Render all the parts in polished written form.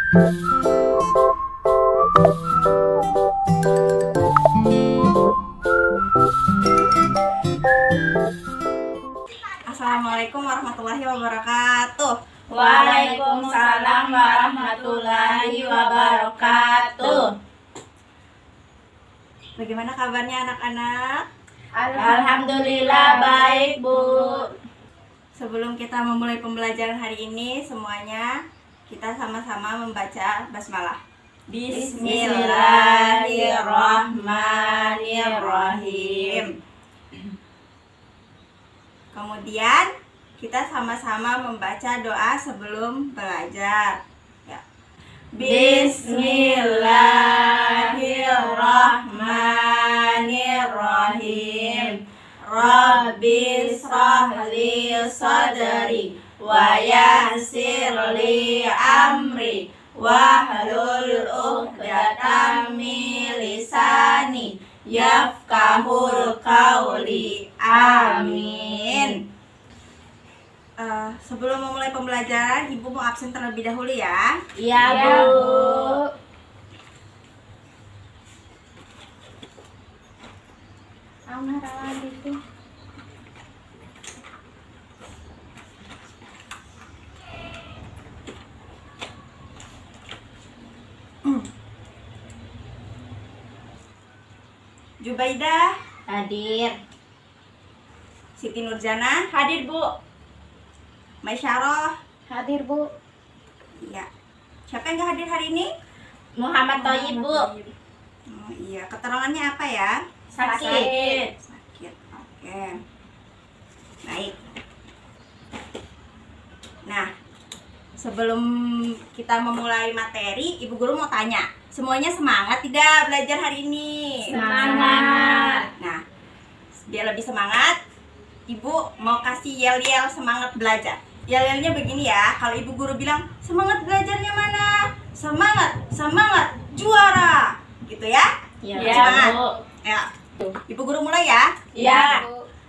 Assalamualaikum warahmatullahi wabarakatuh. Waalaikumsalam warahmatullahi wabarakatuh. Bagaimana kabarnya anak-anak? Alhamdulillah baik, Bu. Sebelum kita memulai pembelajaran hari ini, semuanya kita sama-sama membaca basmalah. Bismillahirrahmanirrahim. Kemudian kita sama-sama membaca doa sebelum belajar. Ya. Bismillahirrahmanirrahim. Rabbi shrahli sadri wa yassir li amri wahlul 'uqdatam min lisani yafqahul qawli. Amin. Sebelum memulai pembelajaran, Ibu mau absen terlebih dahulu ya. Iya, Bu. Itu. Jubaidah Hadir. Siti Nurjana, Hadir, Bu. Maisyarah. Hadir, Bu. Iya. Siapa yang gak hadir hari ini? Muhammad Thayyib, Bu. Oh iya, keterangannya apa ya? Sakit. Sakit. Oke. Baik. Nah, sebelum kita memulai materi, Ibu Guru mau tanya, semuanya semangat tidak belajar hari ini? Semangat. Nah, biar lebih semangat, Ibu mau kasih yel-yel semangat belajar. Yel-yelnya begini ya, kalau Ibu Guru bilang, semangat belajarnya mana? Semangat, semangat, juara. Gitu ya? Iya, Semangat. Bu. Ya. Ibu Guru mulai ya. Iya.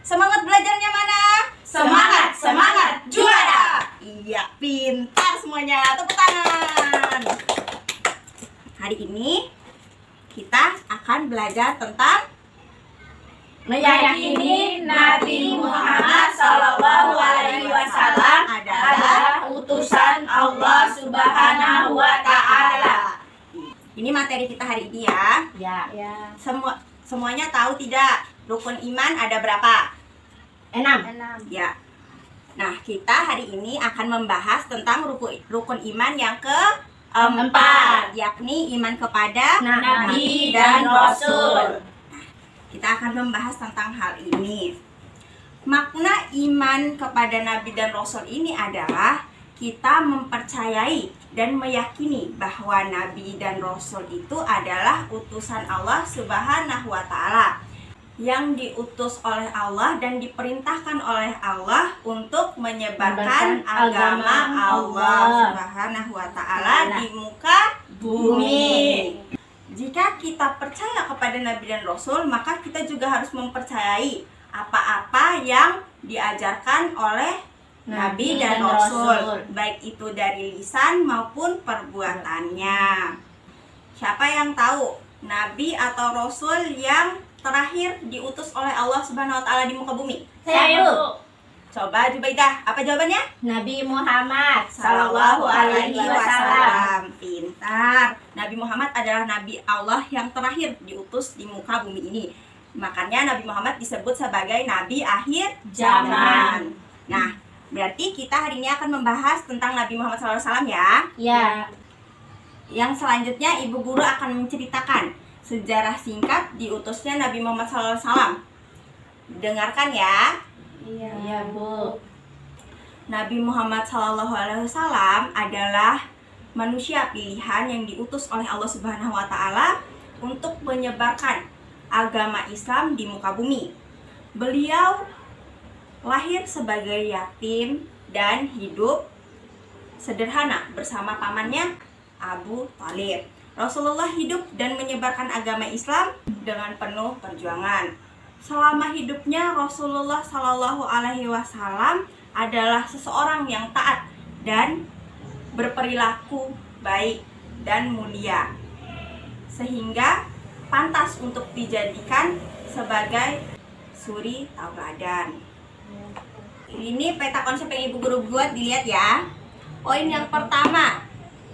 Semangat belajarnya mana? Semangat, semangat, juara. Iya, pintar semuanya. Tepuk tangan. Hari ini kita akan belajar tentang meyakini Nabi Muhammad SAW adalah utusan Allah Subhanahu wa Ta'ala. Ini materi kita hari ini ya. Ya. Semuanya tahu tidak rukun iman ada berapa? 6. Ya. Nah, kita hari ini akan membahas tentang rukun iman yang keempat, yakni iman kepada Nabi dan Rasul. Kita akan membahas tentang hal ini. Makna iman kepada Nabi dan Rasul ini adalah kita mempercayai dan meyakini bahwa Nabi dan Rasul itu adalah utusan Allah Subhanahu wa Ta'ala, yang diutus oleh Allah dan diperintahkan oleh Allah untuk menyebarkan agama Allah Subhanahu wa Ta'ala di muka bumi. Jika kita percaya kepada Nabi dan Rasul, maka kita juga harus mempercayai apa-apa yang diajarkan oleh Nabi dan Rasul, baik itu dari lisan maupun perbuatannya. Siapa yang tahu Nabi atau Rasul yang terakhir diutus oleh Allah Subhanahu wa Ta'ala di muka bumi? Saya, Bu. Coba Jubaidah, apa jawabannya? Nabi Muhammad Sallallahu alaihi wasallam. Pintar. Nabi Muhammad adalah Nabi Allah yang terakhir diutus di muka bumi ini. Makanya Nabi Muhammad disebut sebagai Nabi akhir zaman. Nah, berarti kita hari ini akan membahas tentang Nabi Muhammad SAW ya. Ya. Yang selanjutnya Ibu Guru akan menceritakan sejarah singkat diutusnya Nabi Muhammad SAW. Dengarkan ya. Iya, Bu. Nabi Muhammad SAW adalah manusia pilihan yang diutus oleh Allah Subhanahu wa Ta'ala untuk menyebarkan agama Islam di muka bumi. Beliau lahir sebagai yatim dan hidup sederhana bersama pamannya Abu Thalib. Rasulullah hidup dan menyebarkan agama Islam dengan penuh perjuangan. Selama hidupnya Rasulullah Shallallahu Alaihi Wasallam adalah seseorang yang taat dan berperilaku baik dan mulia, sehingga pantas untuk dijadikan sebagai suri tauladan. Ini peta konsep yang Ibu Guru buat, dilihat ya. Poin yang pertama,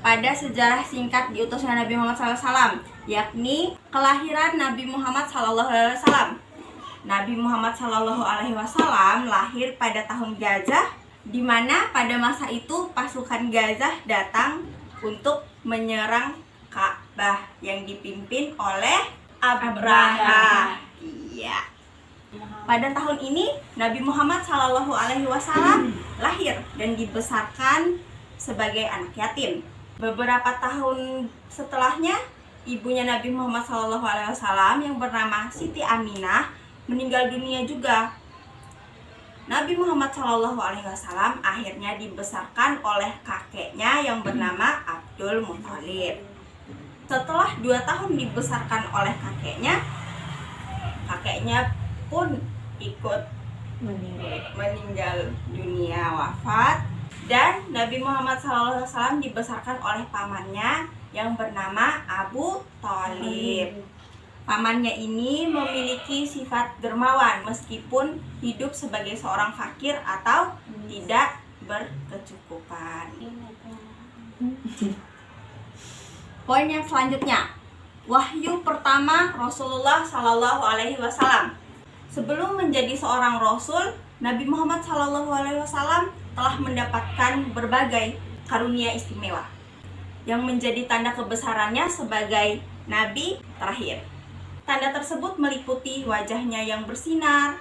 pada sejarah singkat diutusnya Nabi Muhammad SAW, yakni kelahiran Nabi Muhammad SAW. Nabi Muhammad SAW lahir pada tahun Gajah, di mana pada masa itu pasukan Gajah datang untuk menyerang Ka'bah yang dipimpin oleh Abraha. Iya. Pada tahun ini Nabi Muhammad SAW lahir dan dibesarkan sebagai anak yatim. Beberapa tahun setelahnya, ibunya Nabi Muhammad SAW yang bernama Siti Aminah meninggal dunia juga. Nabi Muhammad SAW akhirnya dibesarkan oleh kakeknya yang bernama Abdul Muthalib. Setelah 2 tahun dibesarkan oleh kakeknya pun ikut meninggal dunia, wafat. Dan Nabi Muhammad SAW dibesarkan oleh pamannya yang bernama Abu Thalib. Pamannya ini memiliki sifat dermawan meskipun hidup sebagai seorang fakir atau tidak berkecukupan. Poin yang selanjutnya, wahyu pertama Rasulullah SAW. Sebelum menjadi seorang Rasul, Nabi Muhammad SAW telah mendapatkan berbagai karunia istimewa yang menjadi tanda kebesarannya sebagai Nabi terakhir. Tanda tersebut meliputi wajahnya yang bersinar,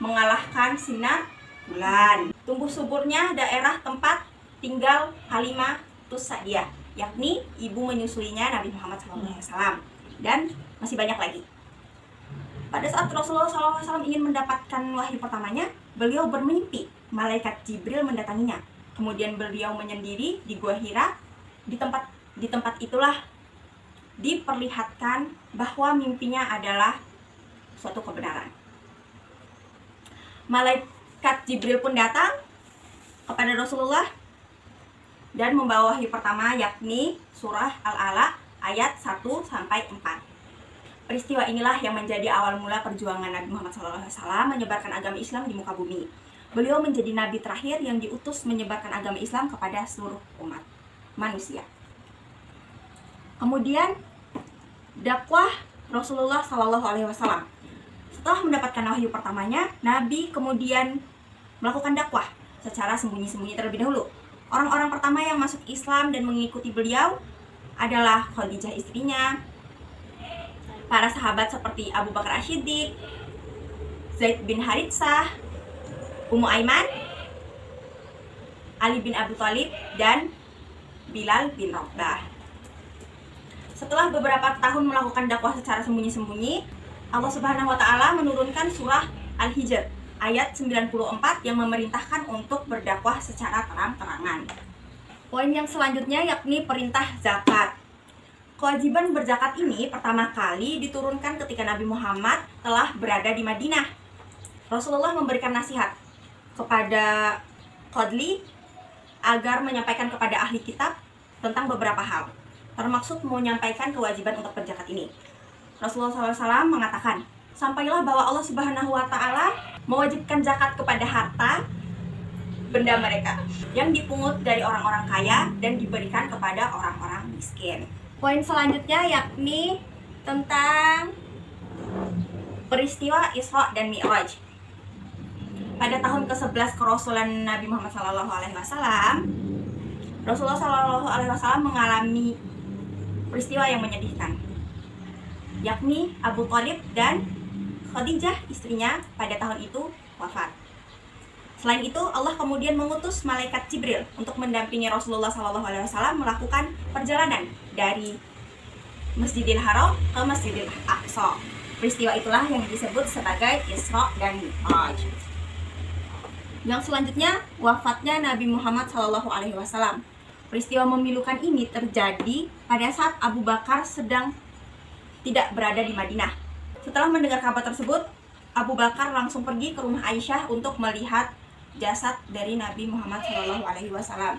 mengalahkan sinar bulan, tumbuh suburnya daerah tempat tinggal Halimah Tus-Sa'diyah, yakni ibu menyusuinya Nabi Muhammad SAW, dan masih banyak lagi. Pada saat Rasulullah SAW ingin mendapatkan wahyu pertamanya, beliau bermimpi malaikat Jibril mendatanginya. Kemudian beliau menyendiri di Gua Hira. Di tempat itulah diperlihatkan bahwa mimpinya adalah suatu kebenaran. Malaikat Jibril pun datang kepada Rasulullah dan membawa wahyu pertama, yakni surah Al-Alaq ayat 1-4. Peristiwa inilah yang menjadi awal mula perjuangan Nabi Muhammad SAW menyebarkan agama Islam di muka bumi. Beliau menjadi nabi terakhir yang diutus menyebarkan agama Islam kepada seluruh umat manusia. Kemudian dakwah Rasulullah SAW. Setelah mendapatkan wahyu pertamanya, Nabi kemudian melakukan dakwah secara sembunyi-sembunyi terlebih dahulu. Orang-orang pertama yang masuk Islam dan mengikuti beliau adalah Khadijah istrinya, para sahabat seperti Abu Bakar As-Siddiq, Zaid bin Haritsah, Ummu Aiman, Ali bin Abi Thalib, dan Bilal bin Rabah. Setelah beberapa tahun melakukan dakwah secara sembunyi-sembunyi, Allah Subhanahu wa Ta'ala menurunkan surah Al-Hijr ayat 94 yang memerintahkan untuk berdakwah secara terang-terangan. Poin yang selanjutnya yakni perintah zakat. Kewajiban berzakat ini pertama kali diturunkan ketika Nabi Muhammad telah berada di Madinah. Rasulullah memberikan nasihat kepada Qadli agar menyampaikan kepada ahli kitab tentang beberapa hal, termaksud menyampaikan kewajiban untuk berzakat ini. Rasulullah SAW mengatakan, sampailah bahwa Allah Subhanahu wa Ta'ala mewajibkan zakat kepada harta benda mereka yang dipungut dari orang-orang kaya dan diberikan kepada orang-orang miskin. Poin selanjutnya yakni tentang peristiwa Isra dan Mi'raj. Pada tahun ke-11 kerasulan Nabi Muhammad SAW, Rasulullah SAW mengalami peristiwa yang menyedihkan, yakni Abu Thalib dan Khadijah istrinya pada tahun itu wafat. Selain itu, Allah kemudian mengutus malaikat Jibril untuk mendampingi Rasulullah SAW melakukan perjalanan dari Masjidil Haram ke Masjidil Aqsa. Peristiwa itulah yang disebut sebagai Isra dan Mi'raj. Yang selanjutnya, wafatnya Nabi Muhammad SAW. Peristiwa memilukan ini terjadi pada saat Abu Bakar sedang tidak berada di Madinah. Setelah mendengar kabar tersebut, Abu Bakar langsung pergi ke rumah Aisyah untuk melihat jasad dari Nabi Muhammad SAW.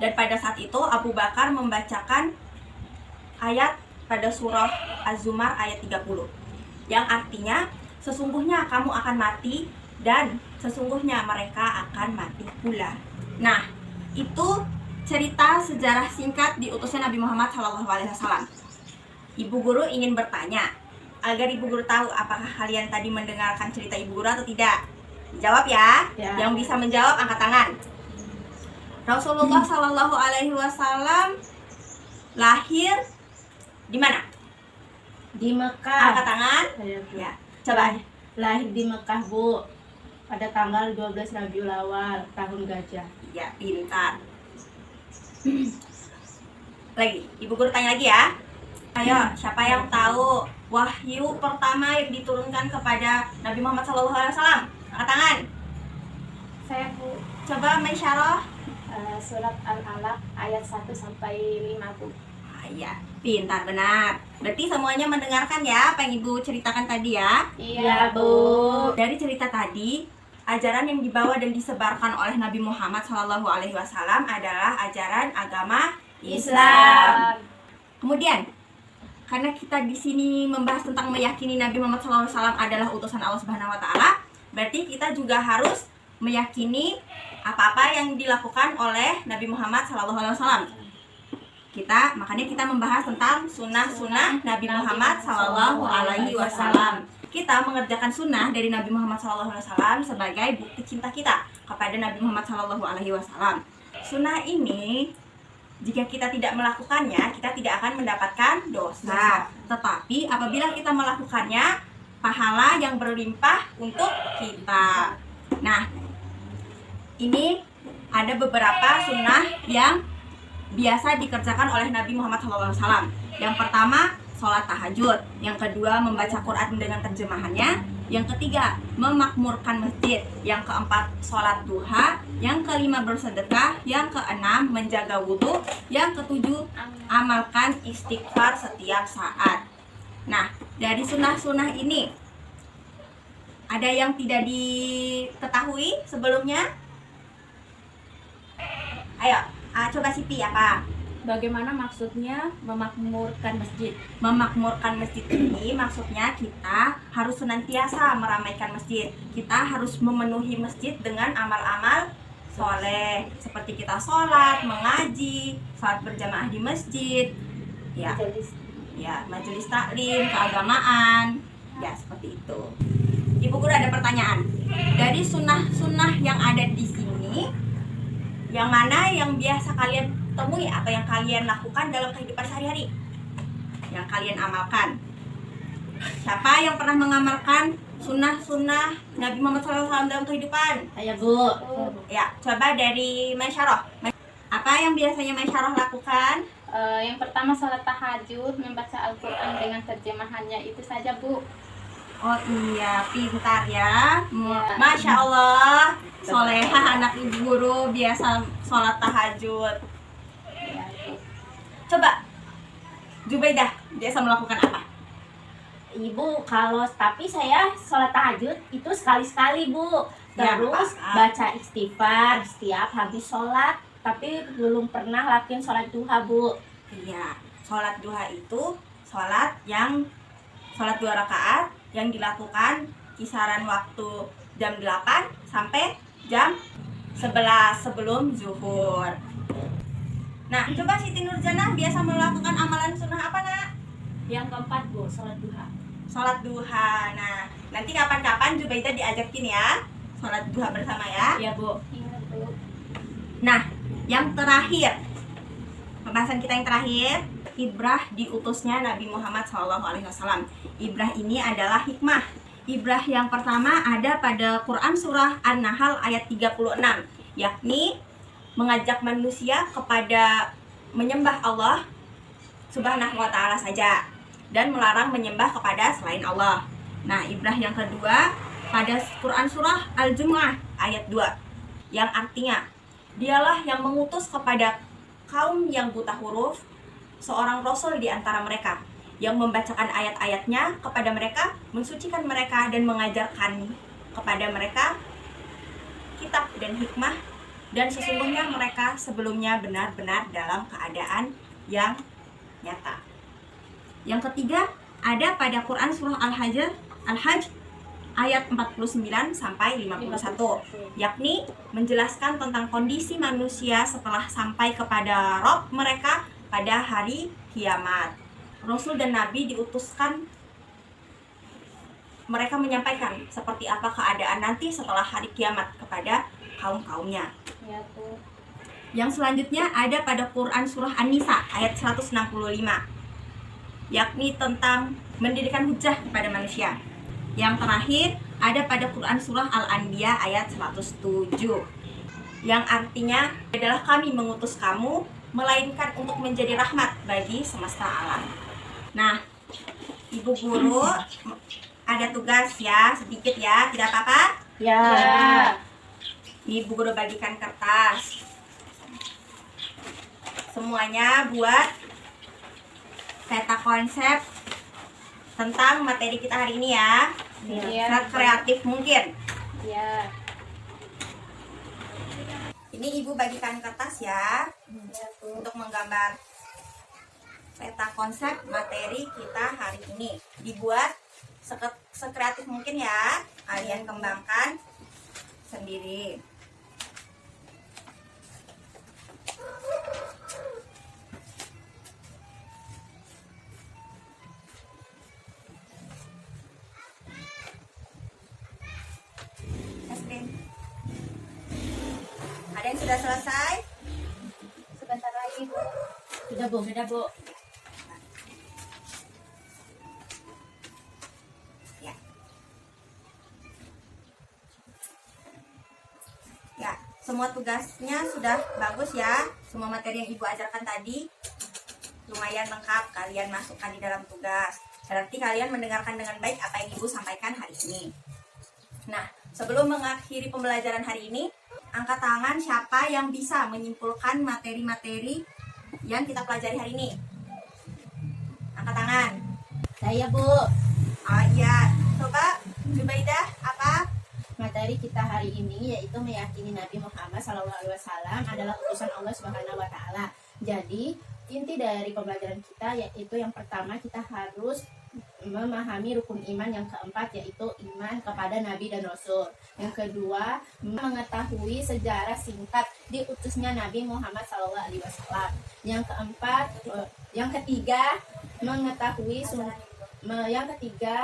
Dan pada saat itu Abu Bakar membacakan ayat pada surah Az-Zumar ayat 30 yang artinya sesungguhnya kamu akan mati dan sesungguhnya mereka akan mati pula. Nah, itu cerita sejarah singkat diutusnya Nabi Muhammad SAW. Ibu guru ingin bertanya agar ibu guru tahu apakah kalian tadi mendengarkan cerita ibu guru atau tidak. Jawab ya. Ya. Yang bisa menjawab angkat tangan. Rasulullah SAW lahir di mana? Di Mekah. Angkat tangan. Ya, Bu. Ya, coba. Lahir di Mekah, Bu. Pada tanggal 12 Rabiul Awal tahun gajah. Ya, pintar. Lagi, ibu guru tanya lagi ya. Ayo, siapa yang tahu wahyu pertama yang diturunkan kepada Nabi Muhammad SAW? Angkat tangan. Saya Bu, Coba mensyarah. surat Al-Alaq ayat 1 sampai 5 Bu. Iya, pintar benar. Berarti semuanya mendengarkan ya apa yang ibu ceritakan tadi ya. Iya, Bu. Dari cerita tadi, ajaran yang dibawa dan disebarkan oleh Nabi Muhammad SAW adalah ajaran agama Islam. Kemudian, karena kita di sini membahas tentang meyakini Nabi Muhammad SAW adalah utusan Allah Subhanahu Wa Taala, berarti kita juga harus meyakini apa-apa yang dilakukan oleh Nabi Muhammad SAW. Makanya kita membahas tentang sunnah-sunnah Nabi Muhammad SAW. Kita mengerjakan sunnah dari Nabi Muhammad SAW sebagai bukti cinta kita kepada Nabi Muhammad SAW. Sunnah ini, jika kita tidak melakukannya, kita tidak akan mendapatkan dosa. Tetapi apabila kita melakukannya, pahala yang berlimpah untuk kita. Nah, ini ada beberapa sunnah yang biasa dikerjakan oleh Nabi Muhammad SAW. Yang pertama, sholat tahajud. Yang kedua, membaca Quran dengan terjemahannya. Yang ketiga, memakmurkan masjid. Yang keempat, sholat duha. Yang kelima, bersedekah. Yang keenam, menjaga wudhu. Yang ketujuh, amalkan istighfar setiap saat. Nah, dari sunnah-sunnah ini, ada yang tidak diketahui sebelumnya? Ayo, coba Siti apa? Bagaimana maksudnya memakmurkan masjid? Memakmurkan masjid ini maksudnya kita harus senantiasa meramaikan masjid. Kita harus memenuhi masjid dengan amal-amal soleh, seperti kita sholat, mengaji, sholat berjamaah di masjid, ya, majelis taklim, keagamaan, ya seperti itu. Ibu guru ada pertanyaan. Dari sunnah-sunnah yang ada di sini, yang mana yang biasa kalian temui atau yang kalian lakukan dalam kehidupan sehari-hari, yang kalian amalkan? Siapa yang pernah mengamalkan sunnah-sunnah Nabi Muhammad SAW dalam kehidupan? Ayo, Bu. Ya, coba dari Maisyarah. Apa yang biasanya Maisyarah lakukan? Yang pertama sholat tahajud, membaca Al-Quran dengan terjemahannya, itu saja Bu. Oh iya, pintar ya. Ya. Masya Allah, solehah anak ibu guru, biasa sholat tahajud. Ya, Bu. Coba, Jubaidah, biasa melakukan apa? Ibu, tapi saya sholat tahajud itu sekali-sekali, Bu. Ya, Terus baca istighfar setiap habis sholat, tapi belum pernah lakuin sholat duha, Bu. Iya, sholat duha itu sholat 2 rakaat yang dilakukan kisaran waktu jam 8 sampai jam 11 sebelum zuhur. Nah, coba Siti Nurjana biasa melakukan amalan sunnah apa, Nak? Yang keempat, Bu, sholat duha. Sholat duha. Nah, nanti kapan-kapan Jubaidah diajakin ya sholat duha bersama ya. Iya, Bu. Iya Bu. Nah, yang terakhir, pembahasan kita yang terakhir, ibrah diutusnya Nabi Muhammad SAW. Ibrah ini adalah hikmah. Ibrah yang pertama ada pada Quran surah An-Nahl ayat 36, yakni mengajak manusia kepada menyembah Allah Subhanahu wa Ta'ala saja dan melarang menyembah kepada selain Allah. Nah, ibrah yang kedua pada Quran surah Al-Jumu'ah ayat 2, yang artinya dialah yang mengutus kepada kaum yang buta huruf seorang rasul di antara mereka yang membacakan ayat-ayatnya kepada mereka, mensucikan mereka dan mengajarkan kepada mereka kitab dan hikmah dan sesungguhnya mereka sebelumnya benar-benar dalam keadaan yang nyata. Yang ketiga, ada pada Quran surah Al-Hajj ayat 49 sampai 51, yakni menjelaskan tentang kondisi manusia setelah sampai kepada Rabb mereka pada hari kiamat. Rasul dan Nabi diutuskan mereka menyampaikan seperti apa keadaan nanti setelah hari kiamat kepada kaum-kaumnya. Ya, Bu. Yang selanjutnya ada pada Quran surah An-Nisa ayat 165, yakni tentang mendirikan hujjah kepada manusia. Yang terakhir ada pada Quran surah Al-Anbiya ayat 107, yang artinya adalah kami mengutus kamu melainkan untuk menjadi rahmat bagi semesta alam. Nah, Ibu Guru ada tugas ya, sedikit ya, tidak apa-apa? Ya. Ibu Guru bagikan kertas. Semuanya buat peta konsep tentang materi kita hari ini ya. Iya. Kreatif mungkin. Ya. Ini Ibu bagikan kertas ya, untuk menggambar peta konsep materi kita hari ini. Dibuat sekreatif mungkin ya, kalian kembangkan sendiri. Ada yang sudah selesai? Sebentar lagi, Bu. Sudah, Bu. Ya. Ya, semua tugasnya sudah bagus ya. Semua materi yang Ibu ajarkan tadi lumayan lengkap, kalian masukkan di dalam tugas. Berarti kalian mendengarkan dengan baik apa yang Ibu sampaikan hari ini. Nah, sebelum mengakhiri pembelajaran hari ini, angkat tangan siapa yang bisa menyimpulkan materi-materi yang kita pelajari hari ini. Angkat tangan. Saya, Bu. Oh iya, coba Zubaidah apa? Materi kita hari ini yaitu meyakini Nabi Muhammad SAW adalah utusan Allah Subhanahu wa taala. Jadi, inti dari pembelajaran kita yaitu yang pertama kita harus memahami rukun iman, yang keempat yaitu iman kepada Nabi dan Rasul. Yang kedua, mengetahui sejarah singkat diutusnya Nabi Muhammad SAW. Yang keempat, yang ketiga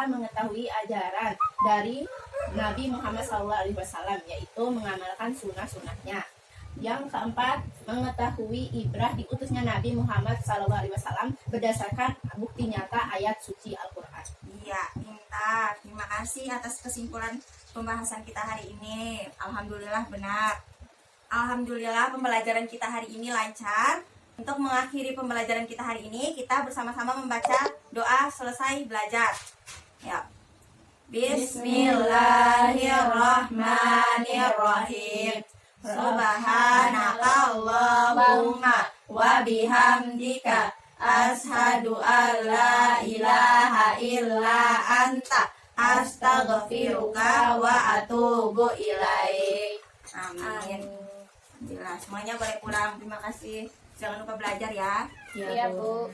mengetahui ajaran dari Nabi Muhammad SAW, yaitu mengamalkan sunnah-sunnahnya. Yang keempat, mengetahui ibrah diutusnya Nabi Muhammad SAW berdasarkan bukti nyata ayat suci Al-Quran. Iya, pintar. Terima kasih atas kesimpulan pembahasan kita hari ini. Alhamdulillah benar. Alhamdulillah pembelajaran kita hari ini lancar. Untuk mengakhiri pembelajaran kita hari ini, kita bersama-sama membaca doa selesai belajar. Ya. Bismillahirrahmanirrahim. Subhanakallahumma wa bihamdika ashhadu an la ilaha illa anta astaghfiruka wa atubu ilaik. Amin. Alhamdulillah, semuanya boleh pulang. Terima kasih. Jangan lupa belajar ya. Iya, Bu.